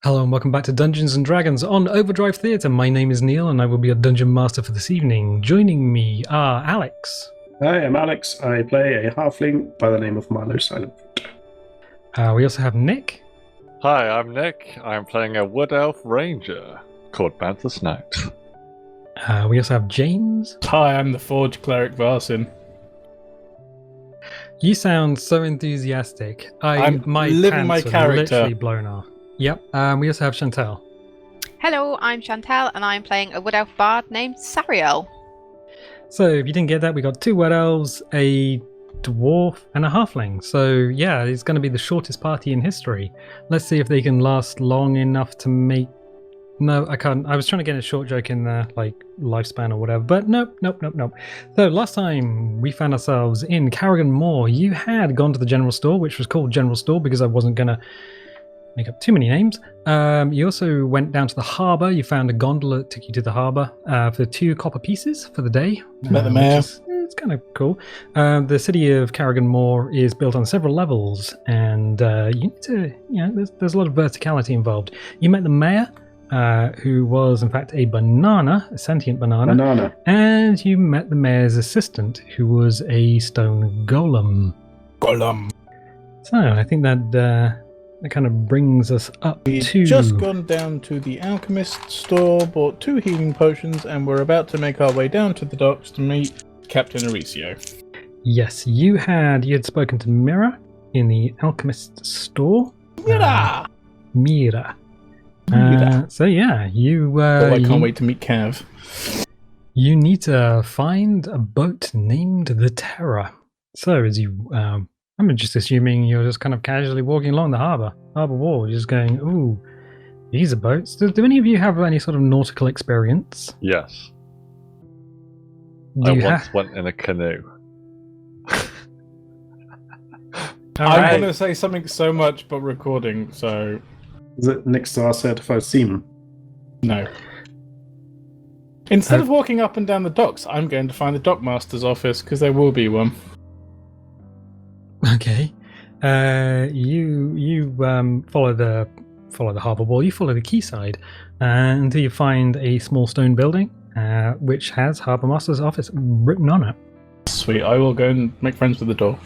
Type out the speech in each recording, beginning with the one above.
Hello and welcome back to Dungeons & Dragons on Overdrive Theatre. My name is Neil and I will be your Dungeon Master for this evening. Joining me are Alex. Hi, I'm Alex. I play a halfling by the name of Milo Silentfoot. We also have Nick. Hi, I'm Nick. I'm playing a Wood Elf Ranger called Banther Snout. We also have James. Hi, I'm the Forge Cleric Varsin. You sound so enthusiastic. I'm my living pants my are character. literally blown off. Yep. We also have Chantelle. Hello, I'm Chantelle, and I'm playing a Wood Elf Bard named Sariel. So, if you didn't get that, we got 2 Wood Elves, a Dwarf, and a Halfling. So, yeah, it's going to be the shortest party in history. Let's see if they can last long enough to make... No, I can't. I was trying to get a short joke in there, like lifespan or whatever, but nope. So, last time we found ourselves in Carrigan Moor, you had gone to the general store, which was called General Store because I wasn't going to make up too many names. You also went down to the harbour. You found a gondola that took you to the harbour for 2 copper pieces for the day. Met the mayor. It's kind of cool. The city of Carrigan Moor is built on several levels, and you need to, there's a lot of verticality involved. You met the mayor, who was in fact a sentient banana. And you met the mayor's assistant, who was a stone golem. So I think that kind of brings us up We'd to... just gone down to the alchemist store, bought 2 healing potions, and we're about to make our way down to the docks to meet Captain Auricio. Yes, you had spoken to Mira in the alchemist store. Mira! Mira. So yeah, I can't wait to meet Cav. You need to find a boat named the Terror. So as you, I'm just assuming you're just kind of casually walking along the harbour wall, just going, ooh, these are boats. Do any of you have any sort of nautical experience? Yes. Do I you once went in a canoe. I want to say something so much, but recording, so... Is it next to our certified seaman? No. Instead of walking up and down the docks, I'm going to find the dockmaster's office, because there will be one. Okay. You follow the harbour wall. You follow the quayside until you find a small stone building, which has Harbour Master's office written on it. Sweet, I will go and make friends with the door.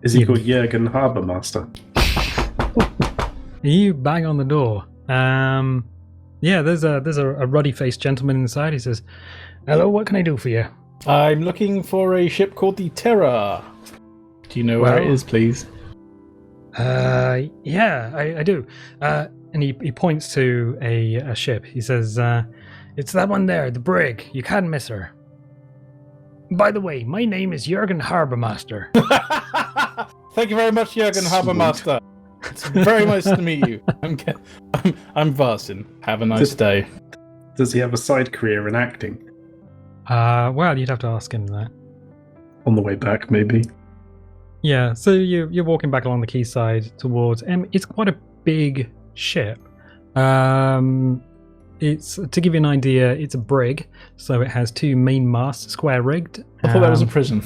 Is he called Jurgen Harbour Master? You bang on the door. There's a ruddy-faced gentleman inside. He says, "Hello, what can I do for you?" I'm looking for a ship called the Terror. Do you know where it is, please? Yeah, I do. And he points to a ship. He says, "It's that one there, the brig. You can't miss her. By the way, my name is Jurgen Harbourmaster." Thank you very much, Jurgen Harbourmaster. It's very nice to meet you. I'm Varsin. Have a nice day. Does he have a side career in acting? Well, you'd have to ask him that. On the way back, maybe. Yeah, so you're walking back along the quayside towards... it's quite a big ship. It's to give you an idea, it's a brig, so it has 2 main masts, square rigged. I thought that was a prison.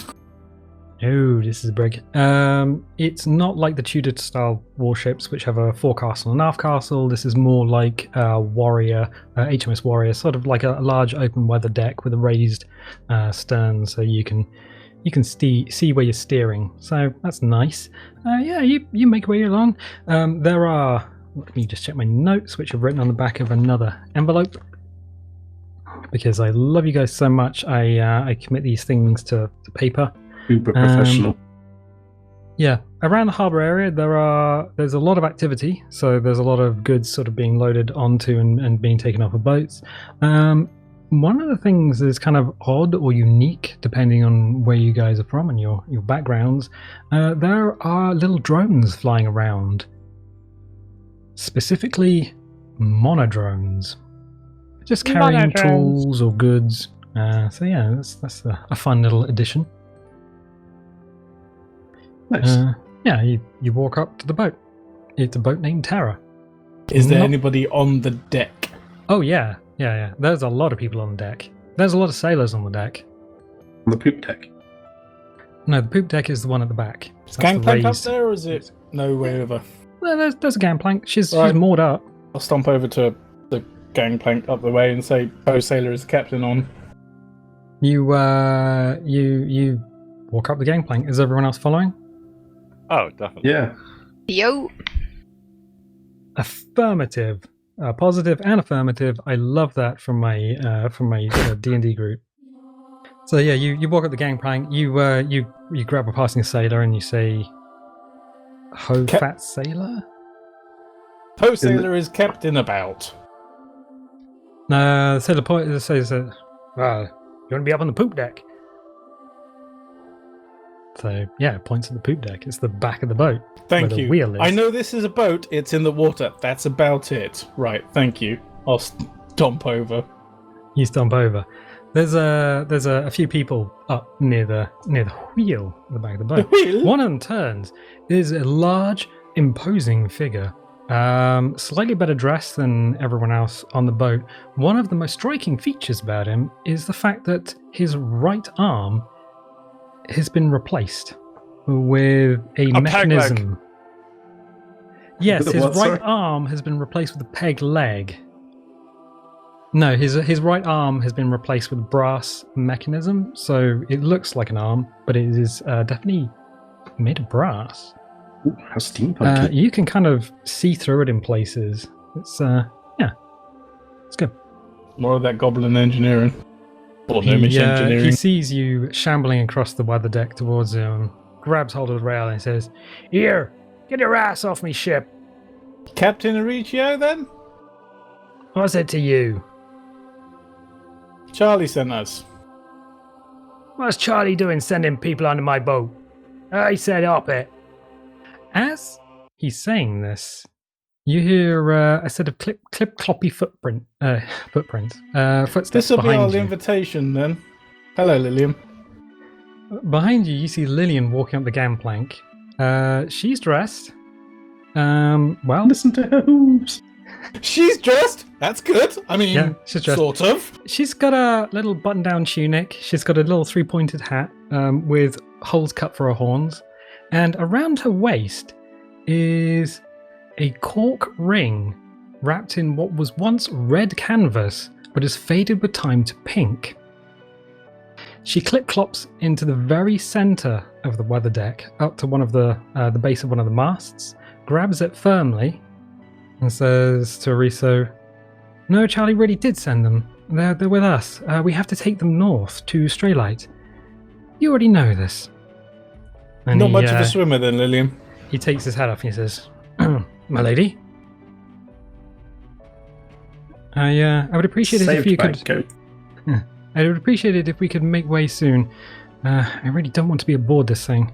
Oh, this is a brig. It's not like the Tudor-style warships, which have a forecastle and aft castle. This is more like a Warrior, HMS Warrior, sort of like a large open weather deck with a raised stern, so you can see where you're steering. So that's nice. You make your way along. There are... Let me just check my notes, which I've written on the back of another envelope. Because I love you guys so much, I commit these things to paper. Uber professional. Yeah, around the harbour area there's a lot of activity, so there's a lot of goods sort of being loaded onto and being taken off of boats. One of the things that's kind of odd or unique, depending on where you guys are from and your backgrounds, there are little drones flying around. Specifically, monodrones. Just carrying tools or goods. So yeah, that's a fun little addition. Nice. You walk up to the boat. It's a boat named Terror. Is there anybody on the deck? Oh yeah. There's a lot of people on the deck. There's a lot of sailors on the deck. On the poop deck? No, the poop deck is the one at the back. Is Gangplank up there, or is it no way over? Well, there's a gangplank. She's moored up. I'll stomp over to the gangplank up the way and say, "Oh, sailor is the captain on." You walk up the gangplank. Is everyone else following? Oh, definitely. Yeah. Yo. Affirmative, positive and affirmative. I love that from my D&D group. So yeah, you walk up the gangplank. You grab a passing sailor and you say, "Ho, fat sailor." "Oh, sailor is captain about." The sailor says, "You want to be up on the poop deck?" So yeah, it points at the poop deck. It's the back of the boat. Thank where the you. wheel is. I know this is a boat. It's in the water. That's about it. Right. Thank you. I'll stomp over. You stomp over. There's a few people up near the wheel at the back of the boat. The wheel? One of them turns. Is a large, imposing figure. Slightly better dressed than everyone else on the boat. One of the most striking features about him is the fact that his right arm has been replaced with a mechanism. Yes, his right arm has been replaced with a peg leg. No, his right arm has been replaced with a brass mechanism, so it looks like an arm, but it is definitely made of brass. Ooh, how steampunky. You can kind of see through it in places. It's it's good. More of that goblin engineering. Or gnomish engineering. He sees you shambling across the weather deck towards him, grabs hold of the rail and says, "Here, get your ass off me ship." Captain Aricio, then? What's it to you? Charlie sent us. What's Charlie doing sending people onto my boat? I said up it. As he's saying this, you hear a set of clip-cloppy footsteps This will be behind our you. invitation, then. Hello, Lillian. Behind you see Lillian walking up the gangplank. She's dressed. Well, Listen to her hooves. She's dressed. That's good. I mean, yeah, she's dressed. sort of. She's got a little button-down tunic. She's got a little three-pointed hat with holes cut for her horns. And around her waist is a cork ring wrapped in what was once red canvas, but has faded with time to pink. She clip-clops into the very center of the weather deck, up to one of the base of one of the masts, grabs it firmly, and says to Ariso, "No, Charlie really did send them. They're with us. We have to take them north to Straylight. You already know this." And Not much of a swimmer, then, Lillian. He takes his hat off and he says, "My lady, I would appreciate it if you could. I would appreciate it if we could make way soon. I really don't want to be aboard this thing.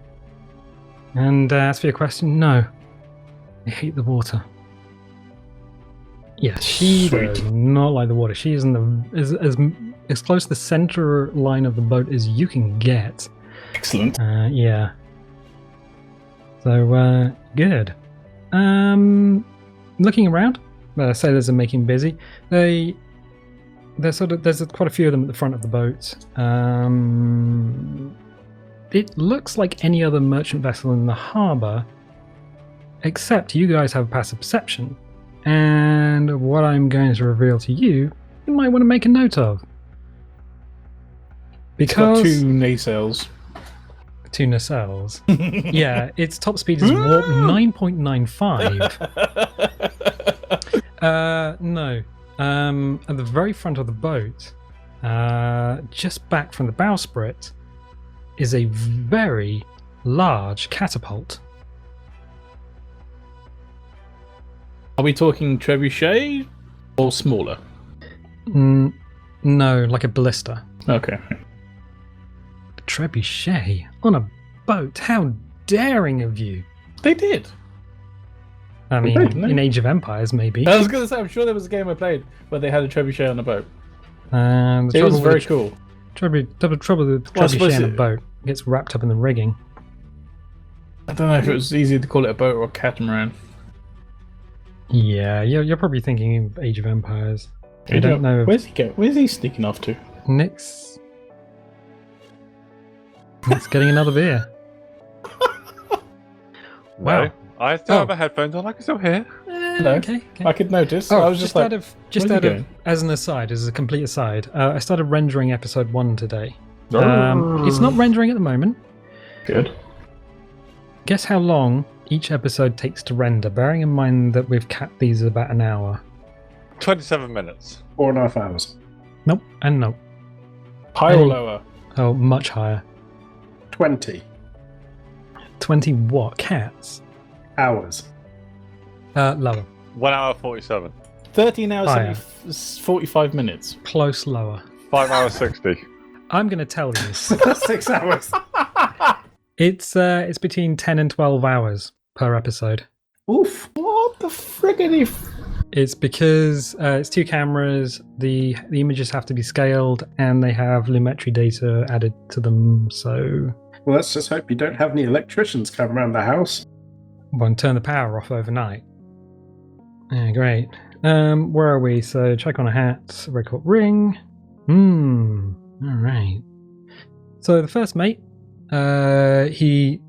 And as for your question, no, I hate the water." Yeah, she does not like the water. She is in the as close to the center line of the boat as you can get. Excellent. Yeah. So good. Looking around, sailors are making busy. There's quite a few of them at the front of the boat. It looks like any other merchant vessel in the harbour, except you guys have passive perception. And what I'm going to reveal to you, you might want to make a note of. Because it's got two nacelles. Two nacelles. Yeah, its top speed is warp 9.95. No. At the very front of the boat, just back from the bowsprit, is a very large catapult. Are we talking trebuchet or smaller? No, like a ballista. Okay. A trebuchet on a boat? How daring of you! They did. I mean, in Age of Empires, maybe. I was going to say, I'm sure there was a game I played where they had a trebuchet on a boat. It was very cool. Trouble with the trebuchet on a boat gets wrapped up in the rigging. I don't know if it was easier to call it a boat or a catamaran. Yeah, you're probably thinking of Age of Empires. I don't know. Where's he going? Where's he sneaking off to? Nick's getting another beer. Wow. No, I still have my headphones on. I can still hear. No, okay. I could notice. Oh, I was just like, as an aside, as a complete aside, I started rendering episode 1 today. Oh. It's not rendering at the moment. Good. Guess how long each episode takes to render, bearing in mind that we've capped these at about an hour. 27 minutes. 4.5 hours. Nope, and nope. Higher or lower? Oh, much higher. 20 20 what? Cats? hours. Lower. 1 hour 47. 13 hours, Higher. 45 minutes. Close lower. 5 hours 60. I'm going to tell you. 6 hours. It's between 10 and 12 hours per episode. Oof. What the friggity... It's because it's 2 cameras, the images have to be scaled, and they have lumetri data added to them, so... Well, let's just hope you don't have any electricians come around the house. Won't turn the power off overnight. Yeah, great. Where are we? So check on a hat, record ring. Alright. So the first mate, he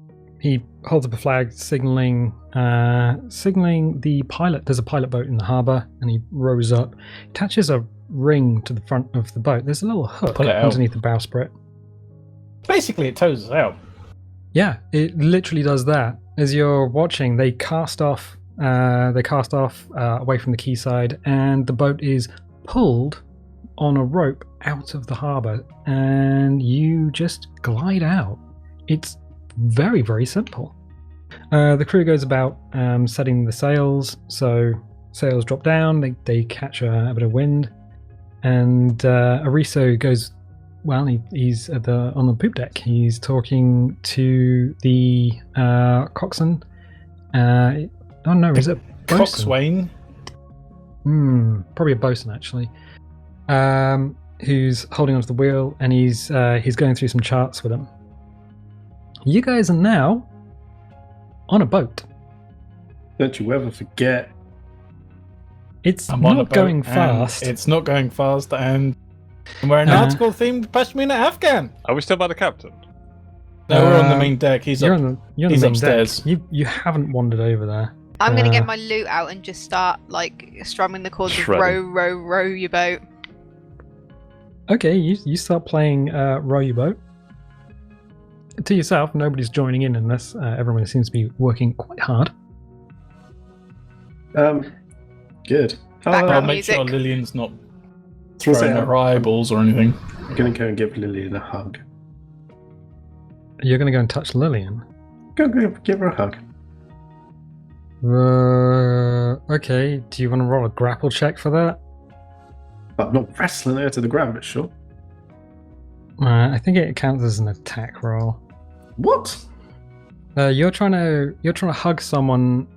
holds up a flag signaling the pilot. There's a pilot boat in the harbour, and he rows up, attaches a ring to the front of the boat. There's a little hook Pull it out. underneath the bowsprit. Basically, it tows us out. Yeah, it literally does that. As you're watching, they cast off away from the quayside, and the boat is pulled on a rope out of the harbour, and you just glide out. It's very, very simple. The crew goes about setting the sails, so sails drop down, they catch a bit of wind, and Ariso goes. Well, he's on the poop deck. He's talking to the coxswain. Oh no, is it bosun? Coxswain? Probably a bosun actually. Who's holding onto the wheel, and he's going through some charts with him. You guys are now on a boat. Don't you ever forget. It's I'm on a not boat going and fast. It's not going fast, and I'm wearing an article-themed pashmina Afghan. Are we still by the captain? No, we're on the main deck. He's you're up. on the he's main upstairs. deck. You haven't wandered over there. I'm going to get my loot out and just start, like, strumming the chords of Shredding. row your boat. Okay, you start playing Row Your Boat. To yourself, nobody's joining in this. Everyone seems to be working quite hard. Good. I'll Background make music. sure Lillian's not So throwing her eyeballs or anything. I'm going to go and give Lillian a hug. You're going to go and touch Lillian. Go give her a hug. Okay, do you want to roll a grapple check for that? I'm not wrestling her to the ground, but sure. I think it counts as an attack roll. What? You're trying to hug someone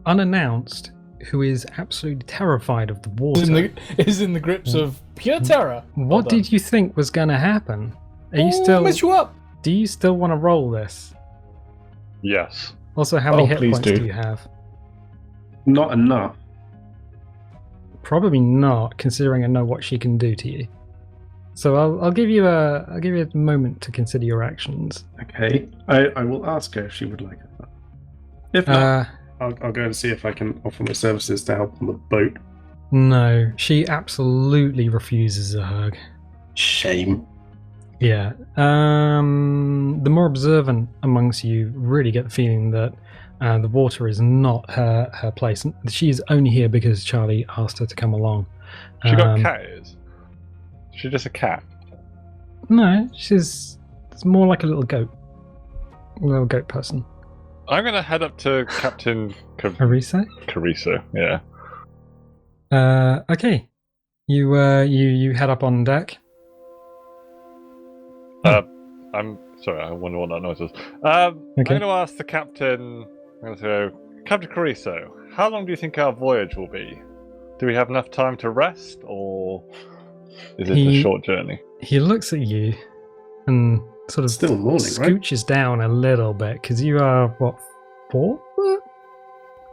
unannounced who is absolutely terrified of the water. Is in the grips of pure terror. What did you think was going to happen? Are you still? Mess you up? Do you still want to roll this? Yes. Also, how many hit please points do. do you have? Not enough. Probably not, considering I know what she can do to you. So I'll give you a moment to consider your actions. Okay. I will ask her if she would like it. If not, I'll go and see if I can offer my services to help on the boat. No, she absolutely refuses a hug. Shame. Yeah. The more observant amongst you really get the feeling that the water is not her place. She's only here because Charlie asked her to come along. She got cat ears. She's just a cat. No, it's more like a little goat person. I'm going to head up to Captain Ariso? Cariso. Yeah. Okay. You head up on deck. I'm sorry. I wonder what that noise was. I'm going to ask the captain. I'm going to say, Captain Cariso, how long do you think our voyage will be? Do we have enough time to rest, or is it a short journey? He looks at you and sort of Still morning, scooches down a little bit because you are what, 4 foot?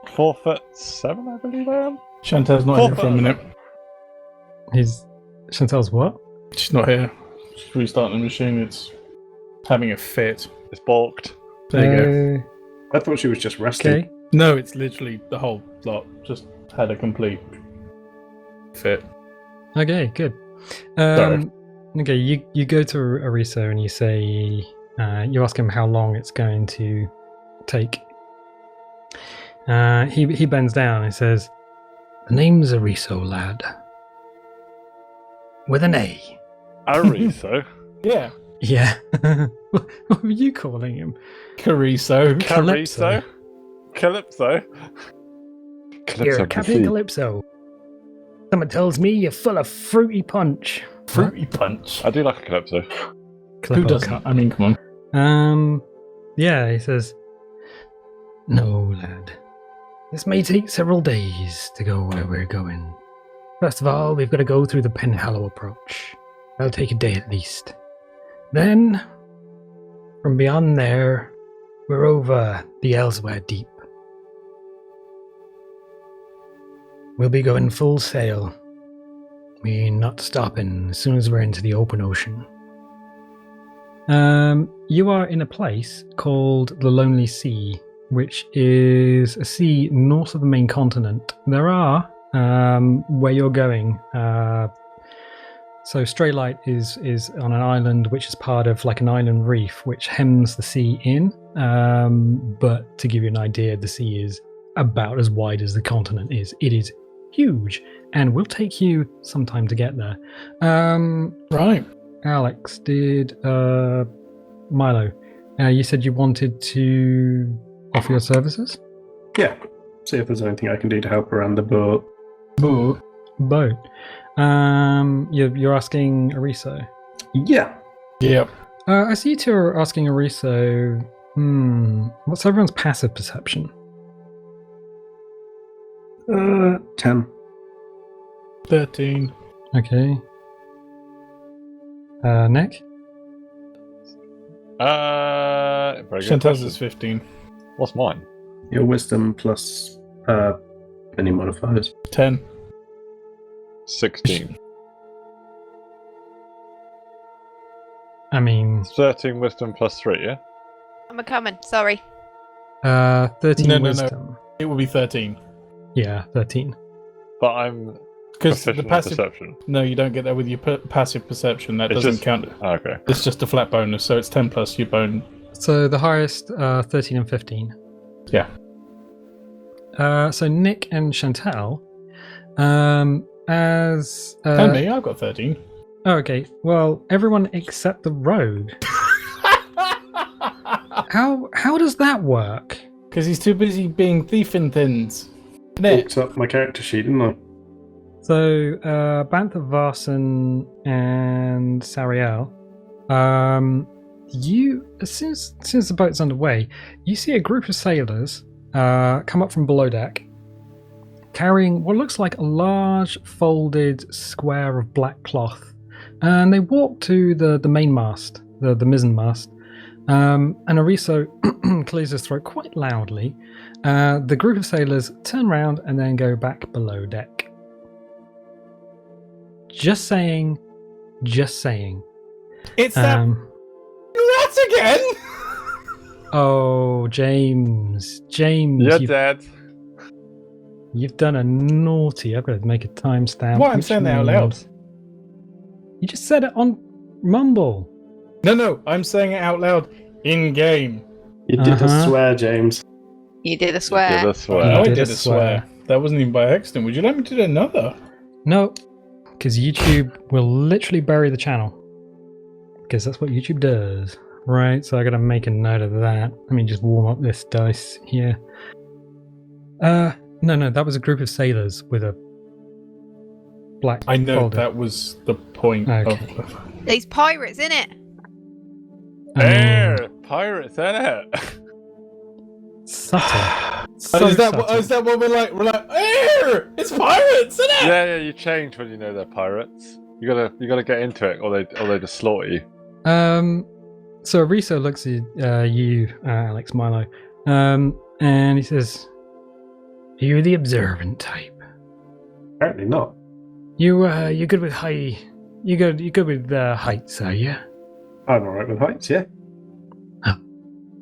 4'7", I believe I am. Chantelle's not here for a minute. Chantelle's what? She's not here. She's restarting the machine. It's having a fit. It's balked. There you go. I thought she was just resting. Okay. No, it's literally the whole lot. Just had a complete fit. Okay, good. Sorry. Okay, you go to Ariso and you say, you ask him how long it's going to take. He bends down and says, "The name's Ariso, lad. With an A." Ariso? Yeah. Yeah. What were you calling him? Cariso. Calypso? Calypso? You're Captain Calypso. Someone tells me you're full of fruity punch. Fruity punch. I do like a Calypso. Who doesn't? I mean, come on. Yeah, he says, "No, lad. This may take several days to go where we're going. First of all, we've got to go through the Penhallow approach. That'll take a day at least. Then, from beyond there, we're over the Elsewhere Deep. We'll be going full sail. We're not stopping as soon as we're into the open ocean." You are in a place called the Lonely Sea, which is a sea north of the main continent. There are, where you're going, so Straylight is on an island which is part of like an island reef which hems the sea in. But to give you an idea, the sea is about as wide as the continent is. It is huge and will take you some time to get there. Right. Alex, did Milo, you said you wanted to offer your services? Yeah. See if there's anything I can do to help around the boat. Boat. You're asking Ariso? Yeah. Yep. I see you two are asking Ariso. What's everyone's passive perception? 10. 13. Okay. Nick? Very good Chantelle's question. is 15. What's mine? Your wisdom plus any modifiers. 10. 16. I mean, 13 wisdom plus 3, yeah? I'm a coming. Sorry. 13 No. wisdom. It will be 13. Yeah, 13. But I'm Because the proficient in passive. perception. No, you don't get that with your passive perception. That It's doesn't just- count. Oh, okay. It's just a flat bonus, so it's 10 plus your bone. So the highest, 13 and 15. Yeah. So Nick and Chantelle, as... And me, I've got 13. Oh, okay. Well, everyone except the rogue. How does that work? Because he's too busy being thief in thins. Looked up my character sheet, didn't I? So, Banther, Varson, and Sariel, you, as soon as the boat's underway, you see a group of sailors come up from below deck, carrying what looks like a large folded square of black cloth, and they walk to the main mast, the mizzen mast, and Ariso clears his throat quite loudly. The group of sailors turn round and then go back below deck. Just saying. It's that rat again! Oh, James, You're dead. you've done a naughty. I've got to make a timestamp. Why? I'm which saying that out loud. means- You just said it on Mumble. No, I'm saying it out loud in game. You did Uh-huh. a swear, James. You did a swear. Did a I swear. know I did did a a swear. swear. That wasn't even by accident. Would you like me to do another? No, because YouTube will literally bury the channel. Because that's what YouTube does. Right, so I gotta make a note of that. Let me just warm up this dice here. No, that was a group of sailors with a black I know folder. that was the point Okay. of. These pirates, innit? There! Pirates, innit? Subtle. Is that what we're like? We're like, "Air! It's pirates, isn't it?" Yeah, you change when you know they're pirates. You gotta get into it, or they just slaughter you. So Ariso looks at you, Alex Milo, and he says, "You're the observant type. Apparently not. You're good with high. You're good with heights, are you?" I'm alright with heights, yeah.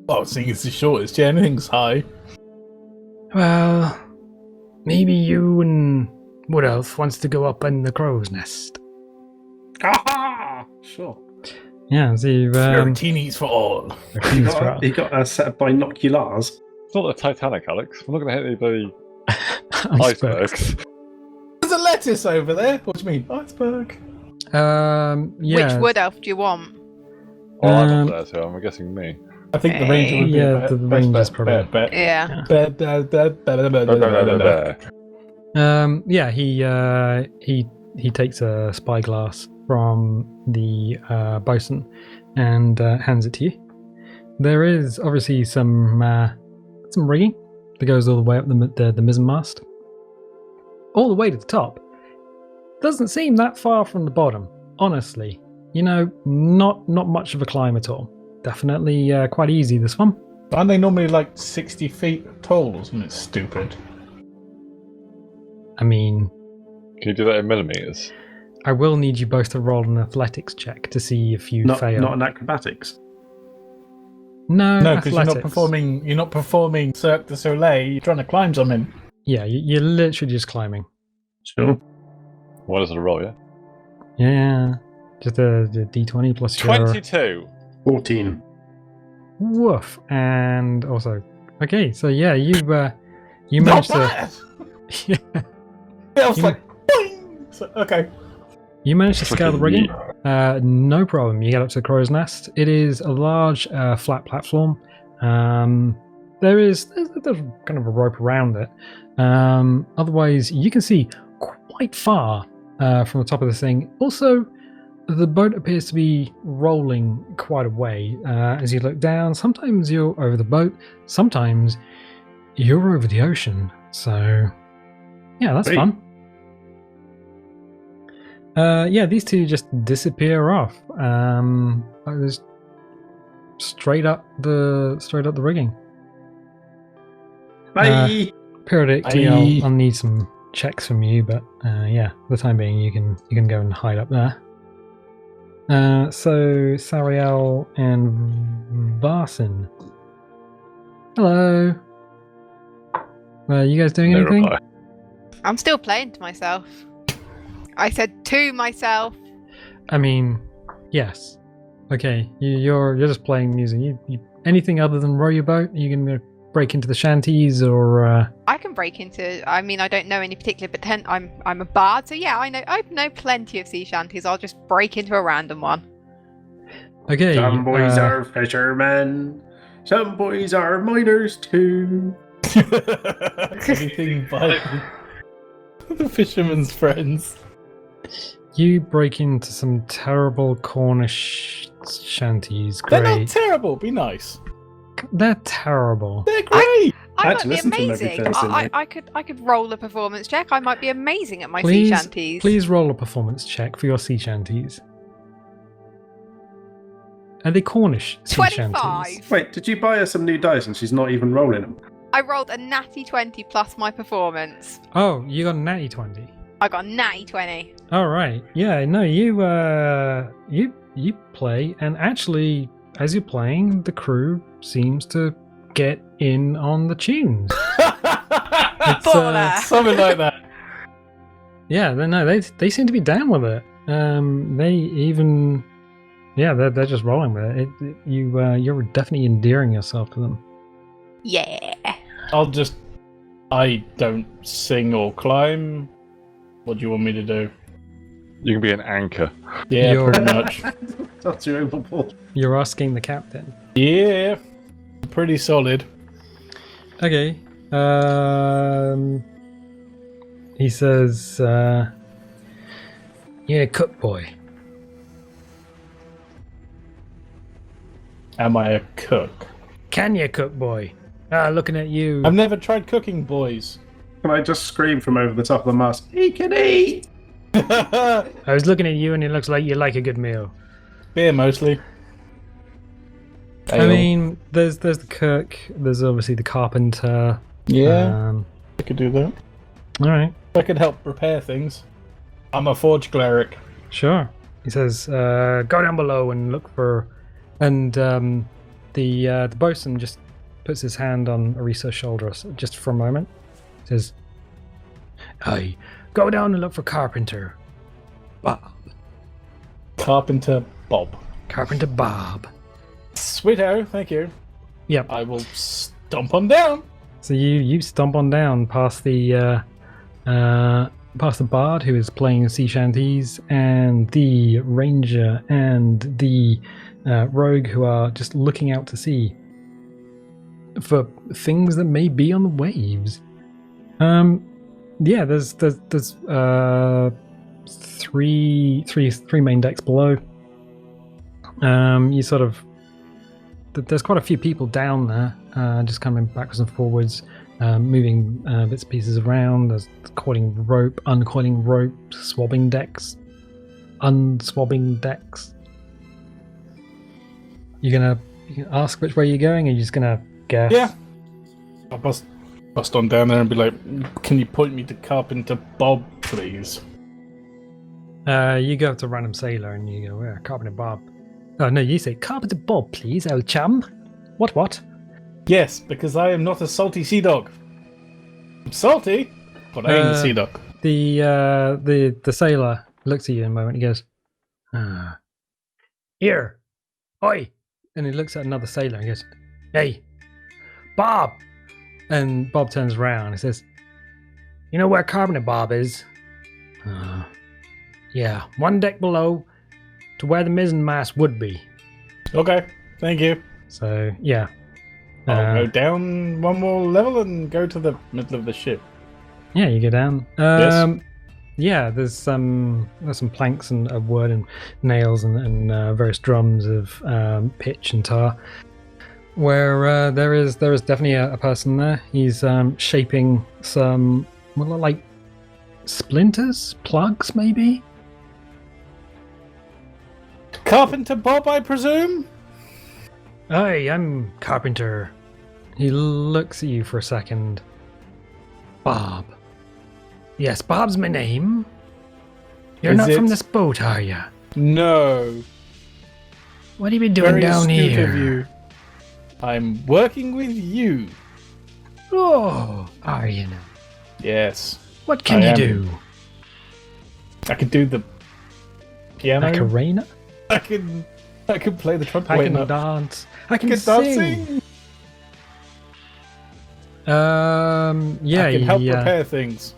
Oh, seeing it's the shortest. Yeah, anything's high. Well, maybe you and Wood Elf wants to go up in the crow's nest. Ah, sure. Yeah, so you've... Martinis for all. He got a set of binoculars. It's not the Titanic, Alex. We're not going to hit any bloody icebergs. icebergs. There's a lettuce over there. What do you mean? Iceberg. Yeah. Which wood elf do you want? Oh, I'm up there, so I'm guessing me. I think the ranger would be Yeah, a bet. the ranger's probably... Bet. Yeah. Yeah, he takes a spyglass from the bosun and hands it to you. There is obviously some rigging that goes all the way up the mizzenmast, all the way to the top. Doesn't seem that far from the bottom, honestly. You know, not much of a climb at all. Definitely quite easy, this one. Aren't they normally like 60 feet tall or something stupid? I mean... Can you do that in millimeters? I will need you both to roll an athletics check to see if you fail. Not an acrobatics. No, because you're not performing Cirque du Soleil. You're trying to climb something. Yeah, you're literally just climbing. Sure. What is it a roll, yeah? Yeah, just a D20 plus 22. 14. Woof, and also, okay, so yeah, you managed to. Yeah. I was like, boing! So, okay. You managed to scale the rigging. No problem. You get up to the crow's nest. It is a large, flat platform. There's kind of a rope around it. Otherwise, you can see quite far from the top of the thing. Also, the boat appears to be rolling quite a way as you look down. Sometimes you're over the boat. Sometimes you're over the ocean. So, yeah, that's fun. Yeah, these two just disappear off. Just straight up the rigging. Bye. Periodically, I'll need some checks from you, but yeah, for the time being, you can go and hide up there. So Sariel and Varsin. Hello. You guys doing anything? Reply. I'm still playing to myself. I said to myself. I mean, yes. Okay, you're just playing music. You anything other than row your boat? Are you gonna break into the shanties or? I can break into. I mean, I don't know any particular, but then I'm a bard, so yeah, I know plenty of sea shanties. I'll just break into a random one. Okay. Some boys are fishermen. Some boys are miners too. Anything but the fisherman's friends. You break into some terrible Cornish shanties. Great. They're not terrible. Be nice. They're terrible. They're great. I had to might be listen to them every amazing. Thursday night. I could roll a performance check. I might be amazing at my sea shanties. Please roll a performance check for your sea shanties. Are they Cornish sea 25. shanties? Wait, did you buy her some new dice and she's not even rolling them? I rolled a natty 20 plus my performance. Oh, you got a natty 20. I got a natty 20. All right. Yeah. No. You play, and actually, as you're playing, the crew seems to get in on the tunes. It's, something like that. Yeah. They seem to be down with it. They even. Yeah. They're just rolling with it. You're definitely endearing yourself to them. Yeah. I don't sing or climb. What do you want me to do? You can be an anchor. Yeah, pretty much. That's your overboard. You're asking the captain. Yeah, pretty solid. Okay. He says, "You're a cook boy." Am I a cook? Can you cook boy? Looking at you. I've never tried cooking, boys. Can I just scream from over the top of the mast? He can eat! I was looking at you, and it looks like you like a good meal. Beer mostly. I mean, there's the cook. There's obviously the carpenter. Yeah, I could do that. All right. I could help repair things. I'm a forge cleric. Sure. He says, "Go down below and look for," and the bosun just puts his hand on Arisa's shoulder just for a moment. Says, "Hey, go down and look for Carpenter Bob." Carpenter Bob. Carpenter Bob. Sweeto, thank you. Yep. I will stomp on down. So you stomp on down past the bard who is playing sea shanties, and the ranger and the rogue who are just looking out to sea for things that may be on the waves. Yeah, there's three main decks below. You sort of there's quite a few people down there, just coming backwards and forwards, moving bits and pieces around. There's coiling rope, uncoiling rope, swabbing decks, unswabbing decks. You gonna ask which way you're going, or you just gonna guess? Yeah. I'll bust on down there and be like, "Can you point me to Carpenter Bob, please?" You go up to random sailor and you go, "Where? Carpenter Bob." Oh no, you say, "Carpenter Bob, please, old chum." What? Yes, because I am not a salty sea dog. I'm salty, but I ain't a sea dog. The sailor looks at you in a moment. He goes, "Here, oi!" And he looks at another sailor and he goes, "Hey, Bob!" And Bob turns around and says, "You know where Carpenter Bob is?" "Yeah, one deck below, to where the mizzen mast would be." Okay, thank you. So yeah, I'll go down one more level and go to the middle of the ship. Yeah, you go down. Yes. Yeah, there's some planks and of wood and nails and various drums of pitch and tar. Where there is definitely a person there. He's shaping some what look like splinters, plugs maybe. Carpenter Bob, I presume? Hi, I'm Carpenter. He looks at you for a second. Bob. Yes, Bob's my name. You're not from this boat, are you? No. What have you been doing Very down astute here? of you. I'm working with you. Oh, are you now? Yes. What can you do? I can do the piano. Macarena? I can play the trumpet. I can dance. I can sing. dancing. Yeah, I can help repair things.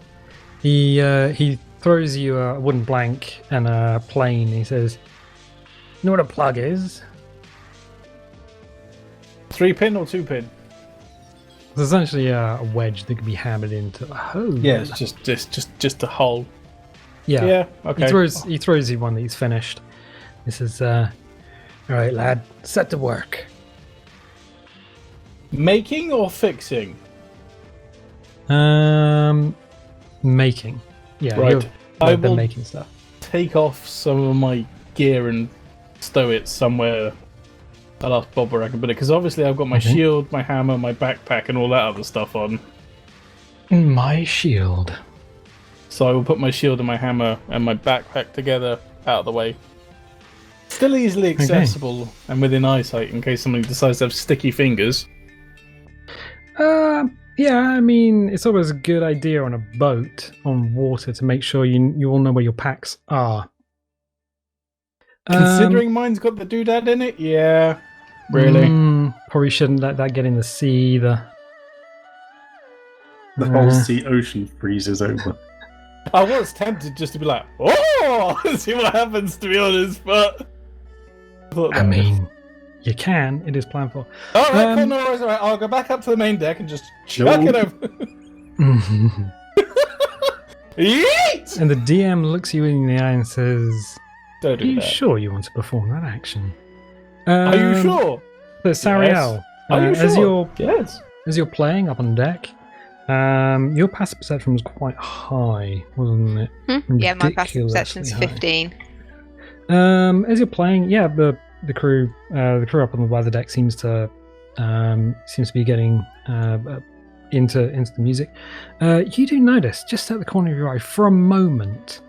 He throws you a wooden blank and a plane. He says, "You know what a plug is?" 3-pin or 2-pin? It's essentially a wedge that can be hammered into a hole. Yeah, it's just a hole. Yeah. Yeah. Okay. He throws you one that he's finished. He says, "All right, lad, set to work." Making or fixing? Making. Yeah, Right. I they're will making stuff. take off some of my gear and stow it somewhere. I'll ask Bob where I can put it, because obviously I've got my shield, my hammer, my backpack, and all that other stuff on. My shield. So I will put my shield and my hammer and my backpack together out of the way. Still easily accessible and within eyesight in case somebody decides to have sticky fingers. Yeah, I mean, it's always a good idea on a boat, on water, to make sure you all know where your packs are. Considering mine's got the doodad in it, yeah, really. Probably shouldn't let that get in the sea either. The whole sea ocean freezes over. I was tempted just to be like, "Oh, see what happens," to be honest, but I mean, you can. It is planned for. All right, cool, no worries. All right, I'll go back up to the main deck and just chuck it over. Yeet! And the DM looks you in the eye and says, Don't do "Are you that. sure you want to perform that action?" Are you sure? But Sariel, Are you sure? as you're playing up on deck, your passive perception was quite high, wasn't it? Yeah, my passive perception's Ridiculously 15. high. As you're playing, yeah, the crew up on the weather deck seems to be getting into the music. You do notice just at the corner of your eye for a moment,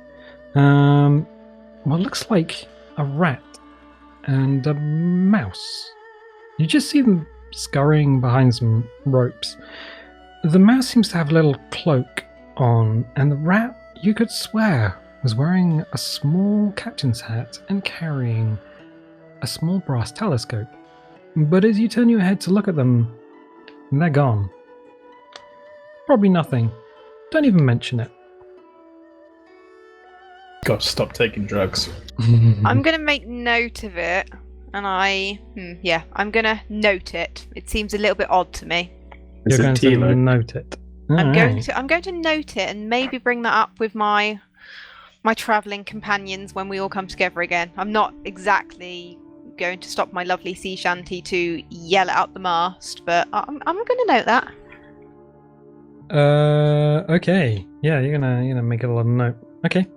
what looks like a rat and a mouse. You just see them scurrying behind some ropes. The mouse seems to have a little cloak on, and the rat, you could swear, was wearing a small captain's hat and carrying a small brass telescope. But as you turn your head to look at them, they're gone. Probably nothing. Don't even mention it. Gotta stop taking drugs. I'm going to make note of it, and I'm going to note it. It seems a little bit odd to me. You're going to note it. I'm going to note it and maybe bring that up with my travelling companions when we all come together again. I'm not exactly going to stop my lovely sea shanty to yell it out the mast, but I'm going to note that. Okay. Yeah, you're gonna make a little note. Okay.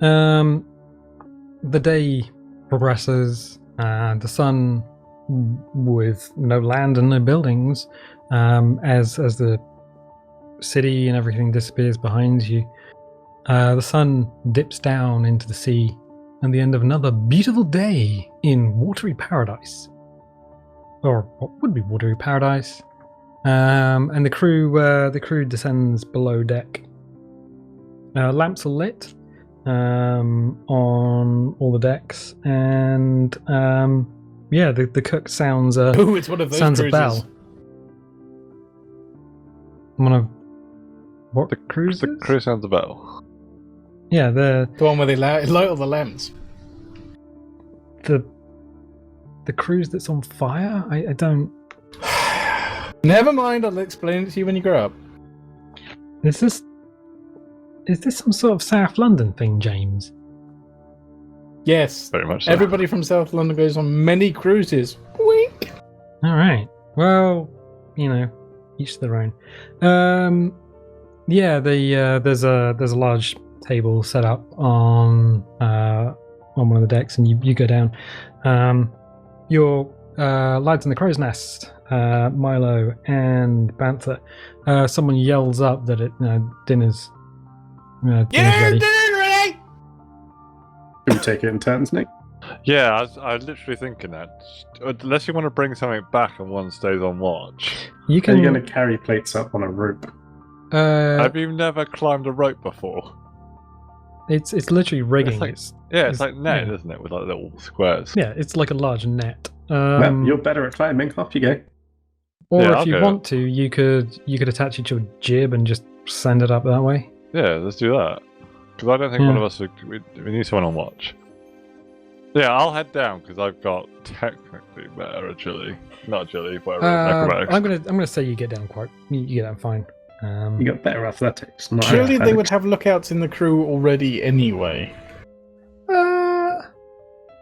The day progresses. The sun, with no land and no buildings, as the city and everything disappears behind you, the sun dips down into the sea, and the end of another beautiful day in watery paradise, or what would be watery paradise. And the crew descends below deck. Lamps are lit on all the decks, and the cook sounds it's one of those sounds cruises. a bell. One of what? The cruises? The cruise sounds a bell. Yeah, the one where they light all the lamps. The cruise that's on fire? I don't... Never mind, I'll explain it to you when you grow up. Is this some sort of South London thing, James? Yes. Very much so. Everybody from South London goes on many cruises. Wink! Alright. Well, each to their own. There's a large table set up on one of the decks, and you go down. Your lads in the crow's nest, Milo and Banther. Someone yells up that dinner's ready. Dinner's ready! Can we take it in turns, Nick? Yeah, I was literally thinking that. Unless you want to bring something back and one stays on watch. You Are can. you going to carry plates up on a rope? Have you never climbed a rope before? It's literally rigging. It's like net, isn't it, with like little squares? Yeah, it's like a large net. Well, you're better at climbing. Off you go. Or Yeah, if you want to, you could attach it to a jib and just send it up that way. Yeah, let's do that. Because I don't think one of us we need someone on watch. Yeah, I'll head down because I've got technically better agility, not agility, whatever. Acrobatics. I'm gonna say you get down you get down fine. You got better athletics. Not Surely they athletics. would have lookouts in the crew already anyway.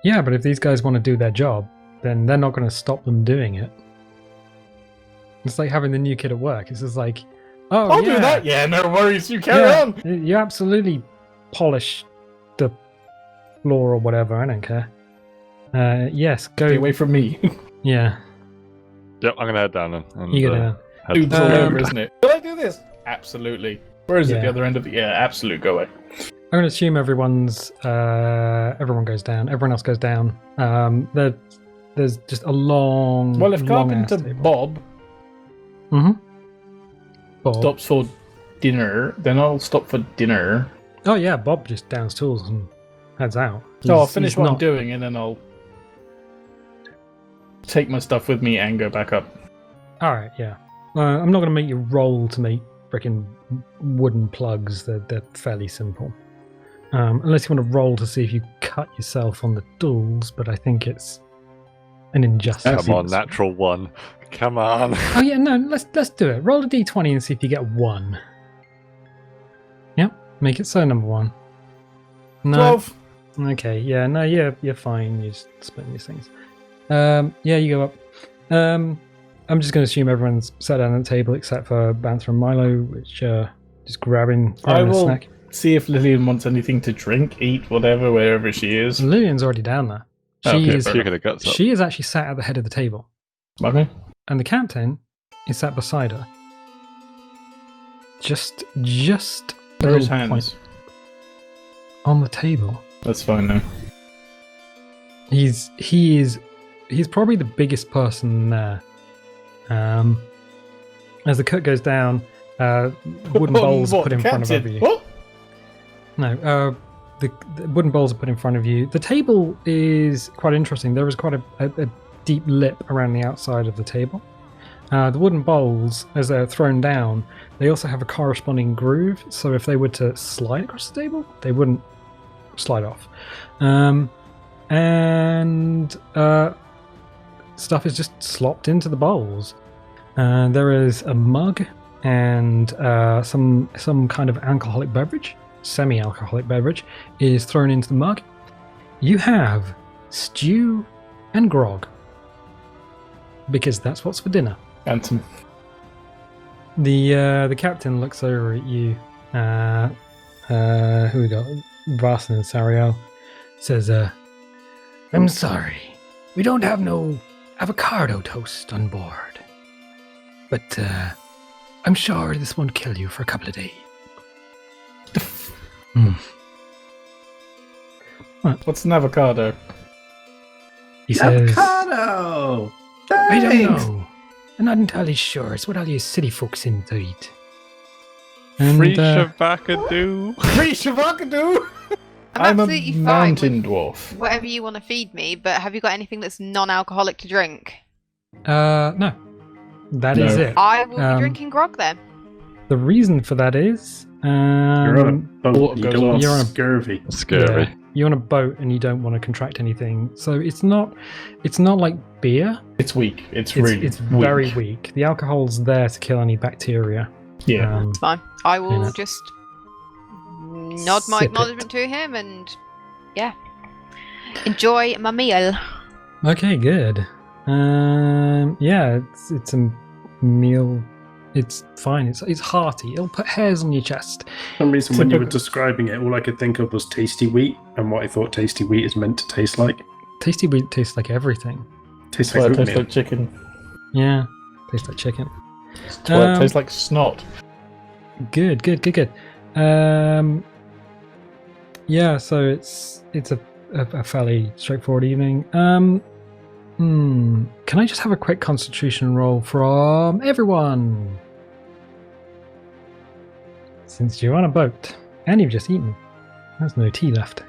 Yeah, but if these guys want to do their job, then they're not going to stop them doing it. It's like having the new kid at work. It's just like, I'll do that. Yeah, no worries. You carry on. You absolutely polish the floor or whatever. I don't care. Yes, go Stay away from me. Yeah. Yep, I'm gonna head down and You go down. Dude's all over, isn't it? Will I do this? Absolutely. Where is it? The other end of the... Yeah, absolute. Go away. I'm going to assume everyone goes down. Everyone else goes down. There's just a long. Well, if long Carpenter Bob stops for dinner, then I'll stop for dinner. Oh yeah, Bob just downs tools and heads out. I'll finish what I'm doing, and then I'll take my stuff with me and go back up. All right, yeah. I'm not going to make you roll to make freaking wooden plugs. They're fairly simple. Unless you want to roll to see if you cut yourself on the tools, but I think it's an injustice. Come on, natural one. Come on. Oh yeah, no, let's do it. Roll a d20 and see if you get 1. Yep, make it so, number 1. No. 12. Okay, yeah, no, you're fine. You just split these things. Yeah, you go up. I'm just going to assume everyone's sat down at the table except for Banther and Milo, which just grabbing a snack. See if Lillian wants anything to drink, eat, whatever, wherever she is. Lillian's already down there. She is actually sat at the head of the table. Okay. And the captain is sat beside her. Just Where are his hands? On the table. That's fine now. He is he's probably the biggest person there. As the cut goes down, wooden bowls are put in front of you. What? No, the wooden bowls are put in front of you. The table is quite interesting. There is quite a deep lip around the outside of the table. The wooden bowls, as they're thrown down, they also have a corresponding groove. So if they were to slide across the table, they wouldn't slide off. And stuff is just slopped into the bowls. There is a mug and some kind of alcoholic beverage, semi-alcoholic beverage, is thrown into the mug. You have stew and grog, because that's what's for dinner. Anthem. The captain looks over at you. Who we got? Varson and Sariel. Says, I'm sorry, we don't have no avocado toast on board, but I'm sure this won't kill you for a couple of days. What's an avocado? He says, avocado! I don't Thanks! know. I'm not entirely sure. It's what all you city folks seem to eat. And, Free shabakadoo. Free shavakadoo! I'm a absolutely fine mountain with dwarf. whatever you want to feed me, but have you got anything that's non-alcoholic to drink? no. That is No. it. I will be drinking grog then. The reason for that is... You're on a boat, What you goes don't on? want You're on a- scurvy. Scary. Yeah, you're on a boat and you don't want to contract anything. So it's not like beer. It's weak. It's really It's weak. very weak. The alcohol's there to kill any bacteria. Yeah. It's fine. I will Yeah. just nod my Sip acknowledgement to him and, yeah, enjoy my meal. Okay, good. Yeah, it's a meal. It's fine. It's hearty. It'll put hairs on your chest. For some reason, when you were Typical- describing it, all I could think of was tasty wheat and what I thought tasty wheat is meant to taste like. Tasty wheat tastes like everything. Tastes That's why like it tastes oatmeal. like chicken. Yeah, tastes like chicken. That's why it tastes like snot. Good. Yeah, so it's a fairly straightforward evening. Can I just have a quick constitution roll from everyone? Since you're on a boat and you've just eaten, there's no tea left.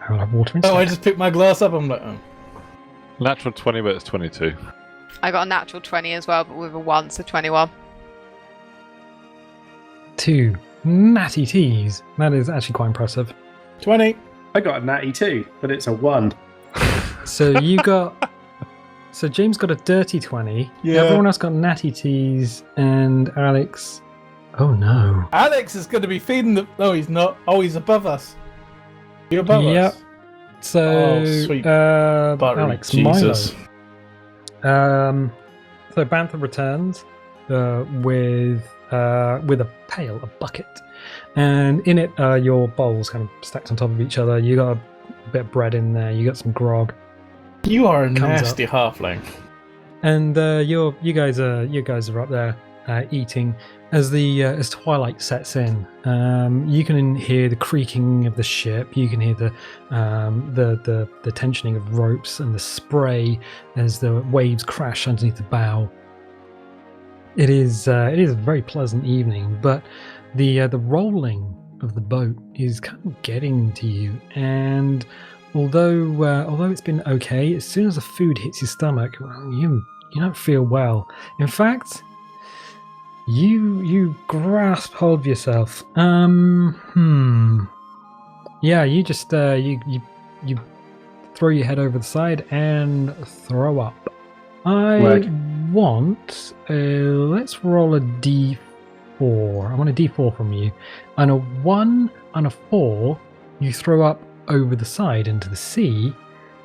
I will have water instead. Oh, I just picked my glass up. I'm like, oh. Natural 20, but it's 22. I got a natural 20 as well, but with a 1, so 21. 2 natty teas. That is actually quite impressive. 20. I got a natty too, but it's a 1. So you got... So James got a dirty 20. Yeah. Everyone else got natty teas, and Alex... Oh no. Alex is going to be feeding the... No, he's not. Oh, he's above us. You're above Yep. us. So, Oh, sweet buttery Alex, Jesus. Milo. So Banther returns with a pail, a bucket, and in it are your bowls kind of stacked on top of each other. You got a bit of bread in there. You got some grog, You are a Comes nasty halfling. and you guys are up there eating. As twilight sets in, you can hear the creaking of the ship. You can hear the tensioning of ropes and the spray as the waves crash underneath the bow. It is a very pleasant evening, but the rolling of the boat is kind of getting to you. And although it's been okay, as soon as the food hits your stomach, you don't feel well. In fact, you grasp hold of yourself. Yeah, you just you throw your head over the side and throw up. I want let's roll a d4. I want a d4 from you. On a 1 and a 4, you throw up over the side into the sea,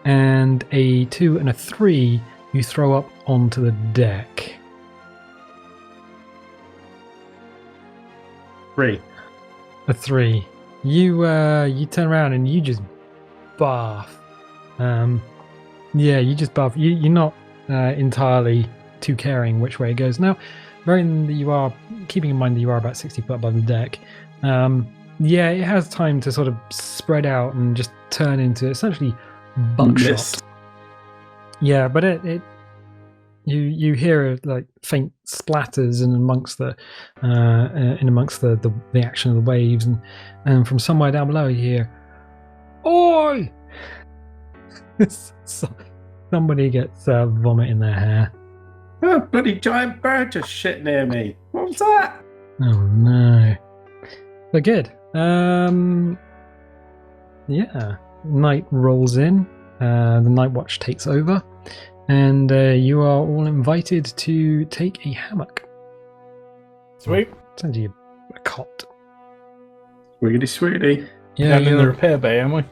and a 2 and a 3, you throw up onto the deck. 3. A 3. You turn around and you just barf. Yeah, you just barf. You're not entirely too caring which way it goes. Now, bearing that you are keeping in mind that you are about 60 foot above the deck. Yeah, it has time to sort of spread out and just turn into essentially buckshot. Mist. Yeah, but you hear like faint splatters in amongst the action of the waves, and from somewhere down below you hear, "Oi!" Somebody gets vomit in their hair. Oh, bloody giant bird just shit near me. What was that? Oh no. But good. Yeah. Night rolls in. The night watch takes over, and you are all invited to take a hammock. Sweet. Send you a cot. Sweetie, sweetie. Yeah, I'm in the repair bay, am I?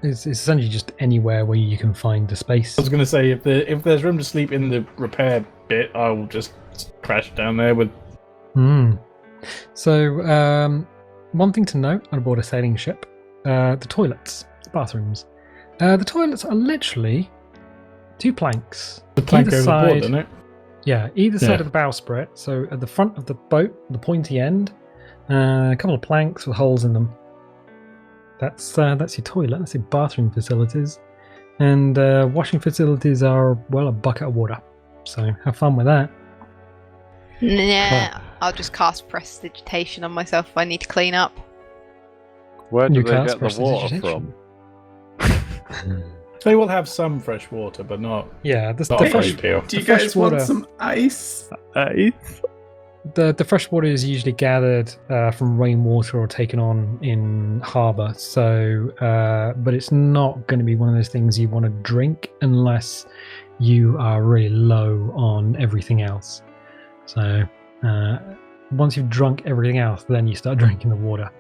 It's essentially just anywhere where you can find a space. I was going to say, if there's room to sleep in the repair bit, I will just crash down there with... So, one thing to note on board a sailing ship, the toilets, the bathrooms. The toilets are literally 2 planks. The plank either overboard, side, isn't it? Yeah, either side of the bowsprit. So at the front of the boat, the pointy end, a couple of planks with holes in them. That's your toilet. That's your bathroom facilities, and washing facilities are a bucket of water. So have fun with that. Nah, I'll just cast prestidigitation on myself if I need to clean up. Where do You they cast get the water prestidigitation. from? They will have some fresh water, but not... Yeah, the not fresh pure. Do you fresh guys want water. some ice? The fresh water is usually gathered from rainwater or taken on in harbour. So, but it's not going to be one of those things you want to drink unless you are really low on everything else. So, once you've drunk everything else, then you start drinking the water,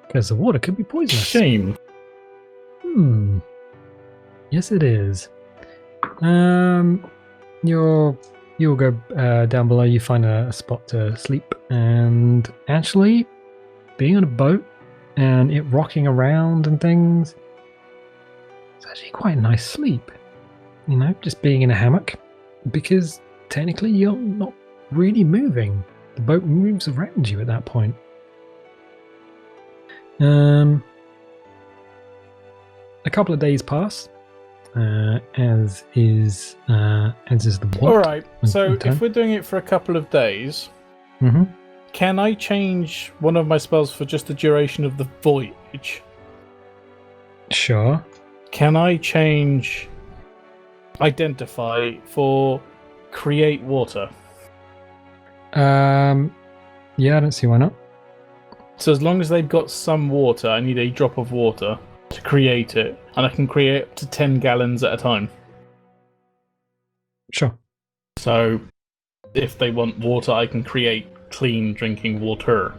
because the water could be poisonous. Shame. Yes, it is. You'll go down below. You find a spot to sleep, and actually, being on a boat and it rocking around and things, it's actually quite a nice sleep. You know, just being in a hammock, because technically you're not really moving. The boat moves around you at that point. A couple of days pass, as is the want. All right. So Okay. if we're doing it for a couple of days, Mm-hmm. can I change one of my spells for just the duration of the voyage? Sure. Can I change Identify for Create Water? Yeah, I don't see why not. So as long as they've got some water, I need a drop of water to create it, and I can create up to 10 gallons at a time. Sure. So if they want water, I can create clean drinking water.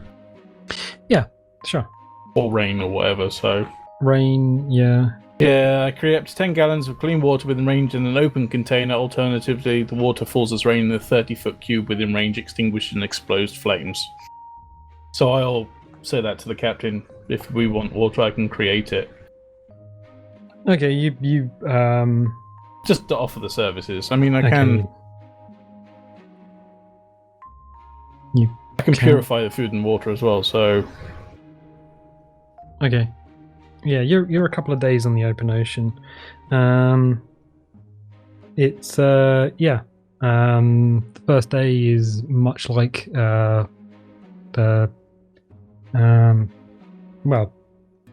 Yeah, sure. Or rain or whatever, so... Rain, yeah. Yeah, I create up to 10 gallons of clean water within range in an open container. Alternatively, the water falls as rain in a 30-foot cube within range, extinguished in exploded flames. So I'll say that to the captain. If we want water, I can create it. Okay, you Just to offer the services. I mean, I okay. can You can. purify the food and water as well, so... Okay. Yeah, you're a couple of days on the open ocean. It's yeah. The first day is much like well,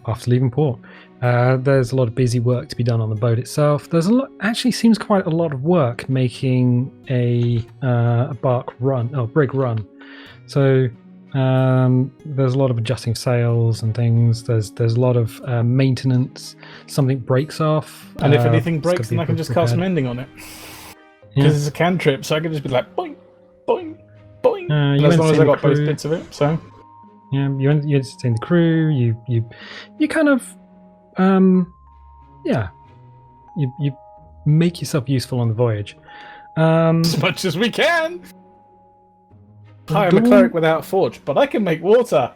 after leaving port. There's a lot of busy work to be done on the boat itself. There's a lot, actually seems quite a lot of work making a brig run. So there's a lot of adjusting sails and things. There's a lot of maintenance. Something breaks off, And if anything it's gotta breaks, be then I can just cast repaired. Mending on it. Yeah. Because it's a cantrip, so I can just be like, boing, boing, boing. You And as long as I entertain got the both crew. bits of it, so... Yeah, you entertain the crew. You kind of, yeah, you make yourself useful on the voyage. As much as we can! Hi, I'm a dawn- cleric without forge, but I can make water!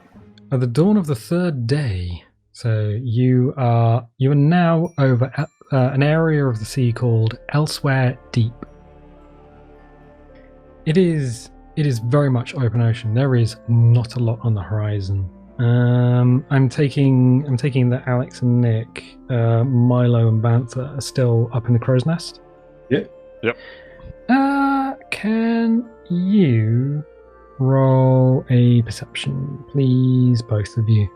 At the dawn of the third day, so you are now over at, an area of the sea called Elsewhere Deep. It is very much open ocean. There is not a lot on the horizon. I'm taking that Alex and Nick, Milo and Banther are still up in the crow's nest. Yep. Can you roll a perception, please, both of you?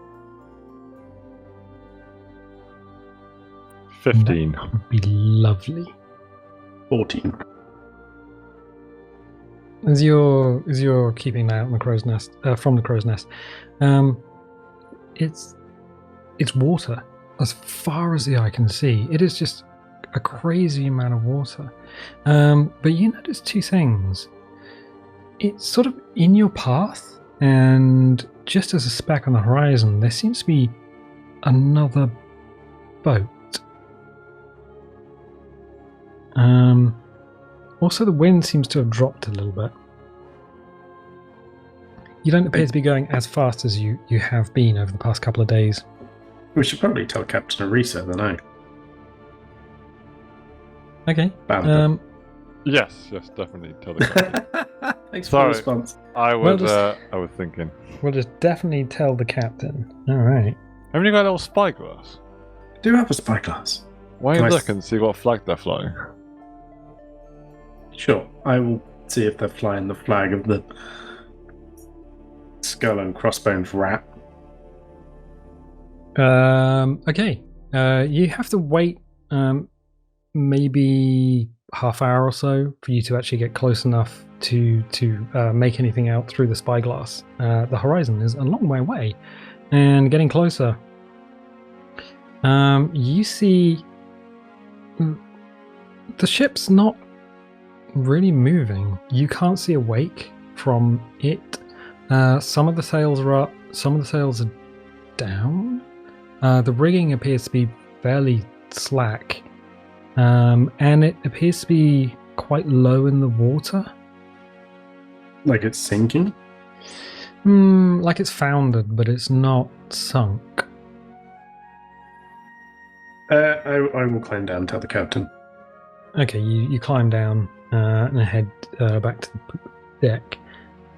15. That would be lovely. 14. As you're keeping that on the crow's nest, from the crow's nest, it's water as far as the eye can see. It is just a crazy amount of water. But you notice two things. It's sort of in your path, and just as a speck on the horizon, there seems to be another boat. Also, the wind seems to have dropped a little bit. You don't appear to be going as fast as you have been over the past couple of days. We should probably tell Captain Arisa then, eh? Okay. Yes, definitely. Tell the captain. Thanks for the response. I was thinking. We'll just definitely tell the captain. All right. Haven't you got a little spyglass? I do have a spyglass. Why are you looking to see what flag they're flying? Sure, I will see if they're flying the flag of the skull and crossbones rat. Okay. You have to wait maybe half hour or so for you to actually get close enough to make anything out through the spyglass. The horizon is a long way away, and getting closer, you see the ship's not really moving. You can't see a wake from it. Some of the sails are up, some of the sails are down. The rigging appears to be fairly slack, and it appears to be quite low in the water. Like it's sinking? Like it's foundered, but it's not sunk. I will climb down and tell the captain. Okay, you climb down and head back to the deck.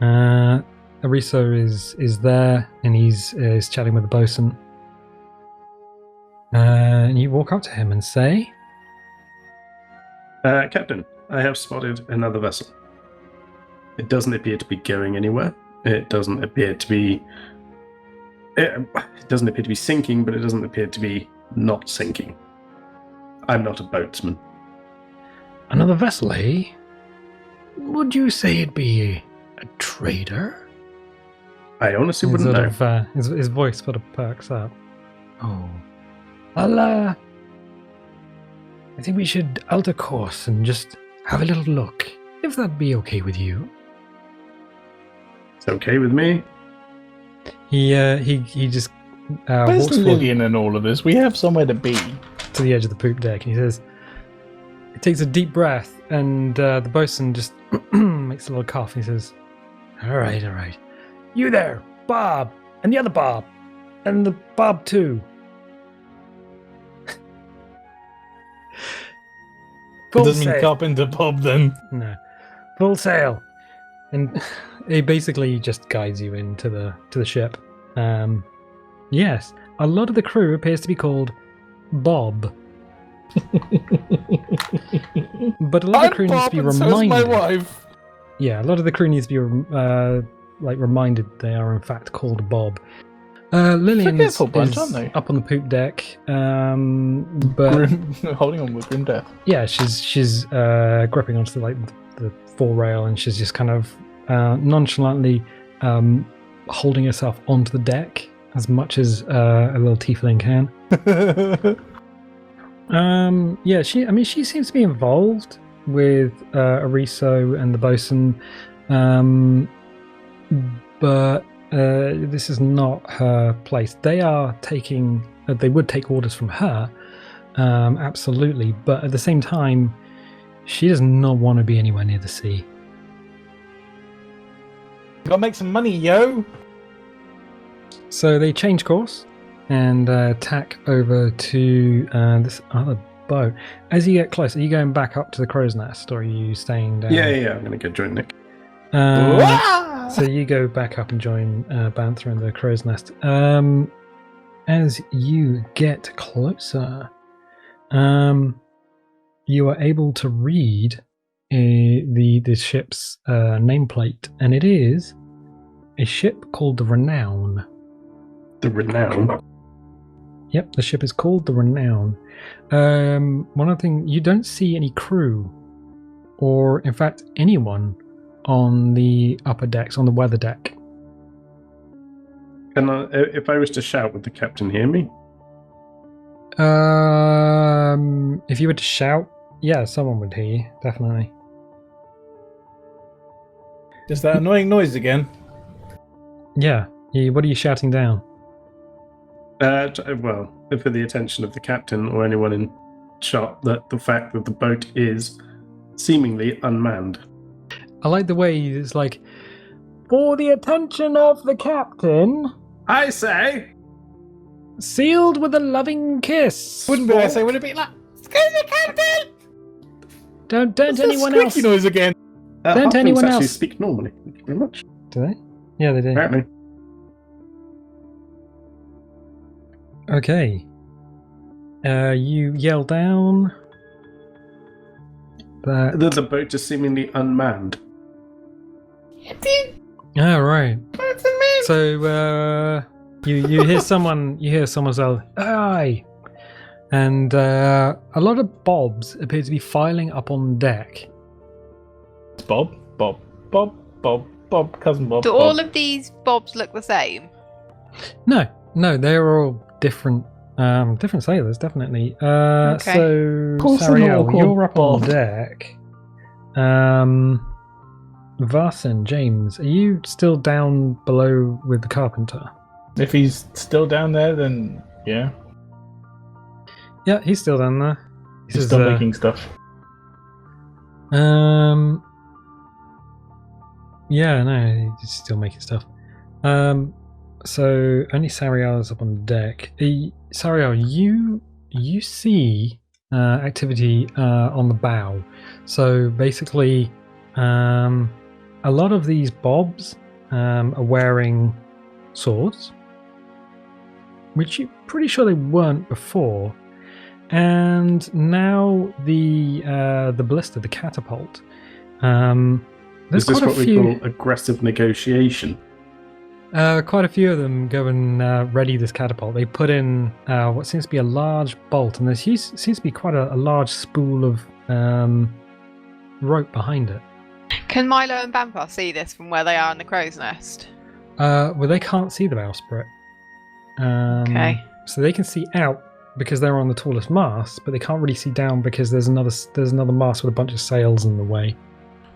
Ariso is there, and he's chatting with the bosun. And you walk up to him and say, Captain, I have spotted another vessel. It doesn't appear to be going anywhere. It doesn't appear to be sinking, but it doesn't appear to be not sinking. I'm not a boatsman. Another vessel, eh? Would you say it'd be a trader? I honestly wouldn't know. His voice sort of perks up. Oh. I think we should alter course and just have a little look, if that'd be okay with you. It's okay with me. He just Where's walks Lillian in all of this? We have somewhere to be. to the edge of the poop deck, and he says, he takes a deep breath, and the bosun just makes a little cough, and he says, all right. You there, Bob, and the other Bob, and the Bob too. It doesn't mean Carpenter Bob then. No. Full sail. And he basically just guides you into the ship. Yes, a lot of the crew appears to be called Bob. But a lot of the crew needs to be reminded. My wife. Yeah, a lot of the crew needs to be reminded they are in fact called Bob. Lillian's bunch, aren't they? up on the poop deck, but holding on with grim death. Yeah, she's gripping onto the forerail, and she's just kind of nonchalantly holding herself onto the deck as much as a little tiefling can. Yeah, she seems to be involved with Ariso and the bosun, but this is not her place. They are taking. They would take orders from her, absolutely. But at the same time, she does not want to be anywhere near the sea. Gotta make some money, yo. So they change course and tack over to this other boat. As you get close, are you going back up to the crow's nest, or are you staying down? Yeah. I'm gonna go join Nick. So you go back up and join Banther in the crow's nest. As you get closer, you are able to read the ship's nameplate, and it is a ship called the Renown. The Renown? Yep, the ship is called the Renown. One other thing, you don't see any crew, or in fact anyone on the upper decks, on the weather deck. Can I, if I was to shout, would the captain hear me? If you were to shout, yeah, someone would hear you, definitely. Just that annoying noise again. Yeah. What are you shouting down? Well, for the attention of the captain or anyone in shot, that the fact that the boat is seemingly unmanned. I like the way it's like, for the attention of the captain, I say, sealed with a loving kiss. Wouldn't be I say, would it be like, excuse me, captain? Don't What's anyone that else. squeaky noise again? Don't anyone actually else speak normally. Thank you very much. Do they? Yeah, they do. Apparently. Okay. You yell down that. The boat is seemingly unmanned. Oh, right. So you hear someone say, "Aye," and a lot of bobs appear to be filing up on deck. Bob, cousin Bob. Do all of these bobs look the same? No, they're all different. Different sailors, definitely. Okay. So Course Sariel, they're all you're up on Bob. deck. Varson, James, are you still down below with the carpenter? If he's still down there, then yeah. Yeah, he's still down there. He's still making stuff. Yeah, no, he's still making stuff. So only Sariel is up on deck. Sariel, you see activity on the bow. So basically, a lot of these bobs are wearing swords, which you're pretty sure they weren't before. And now the ballista, the catapult. There's Is this quite what a we few. call aggressive negotiation? Quite a few of them go and ready this catapult. They put in what seems to be a large bolt, and there seems to be quite a large spool of rope behind it. Can Milo and Banther see this from where they are in the crow's nest? Well, they can't see the bowsprit. Okay. So they can see out because they're on the tallest mast, but they can't really see down because there's another mast with a bunch of sails in the way.